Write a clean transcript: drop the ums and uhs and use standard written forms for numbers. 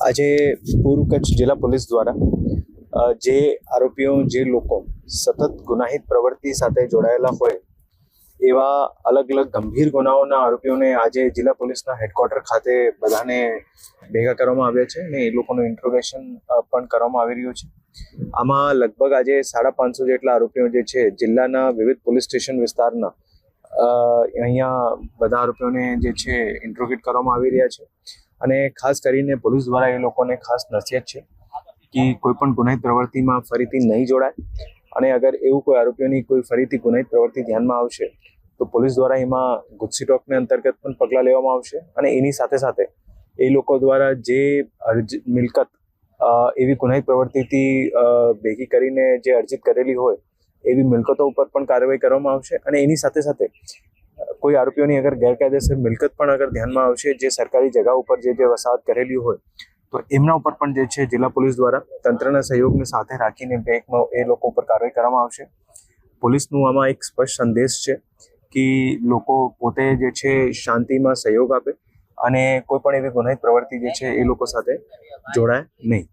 આજે પૂર્વ કચ્છ જિલ્લા પોલીસ દ્વારા જે આરોપીઓ જે લોકો સતત ગુનાહિત પ્રવૃત્તિ સાથે જોડાયેલા હોય એવા અલગ અલગ ગંભીર ગુનાઓના આરોપીઓને આજે જિલ્લા પોલીસના હેડક્વાર્ટર ખાતે બધાને ભેગા કરવામાં આવ્યા છે અને એ લોકોનું ઇન્ટ્રોગેશન પણ કરવામાં આવી રહ્યું છે. આમાં લગભગ આજે 550 જેટલા આરોપીઓ જે છે જિલ્લાના વિવિધ પોલીસ સ્ટેશન વિસ્તારના અહીંયા બધા આરોપીઓને જે છે ઇન્ટ્રોગેટ કરવામાં આવી રહ્યા છે. અને ખાસ કરીને પોલીસ દ્વારા એ લોકોને ખાસ નસીહત છે કે કોઈ પણ ગુનાહિત પ્રવૃત્તિમાં ફરીથી નહીં જોડાય અને અગર એવું કોઈ આરોપીઓની કોઈ ફરીથી ગુનાહિત પ્રવૃત્તિ ધ્યાનમાં આવશે તો પોલીસ દ્વારા એમાં ગુજસી ટોકને અંતર્ગત પણ પગલાં લેવામાં આવશે. અને એની સાથે સાથે એ લોકો દ્વારા જે મિલકત એવી ગુનાહિત પ્રવૃત્તિથી ભેગી કરીને જે અર્જિત કરેલી હોય એવી મિલકતો ઉપર પણ કાર્યવાહી કરવામાં આવશે. અને એની સાથે સાથે કોઈ આરોપીઓની અગર ગેરકાયદેસર મિલકત પણ અગર ધ્યાનમાં આવશે જે સરકારી જગા ઉપર જે વસાહત કરેલી હોય તો એમના ઉપર પણ જે છે જિલ્લા પોલીસ દ્વારા તંત્રના સહયોગને સાથે રાખીને બેંકમાં એ લોકો ઉપર કાર્યવાહી કરવામાં આવશે. પોલીસનું આમાં એક સ્પષ્ટ સંદેશ છે કે લોકો પોતે જે છે શાંતિમાં સહયોગ આપે અને કોઈ પણ એવી ગુનાહિત પ્રવૃત્તિ જે છે એ લોકો સાથે જોડાય નહીં.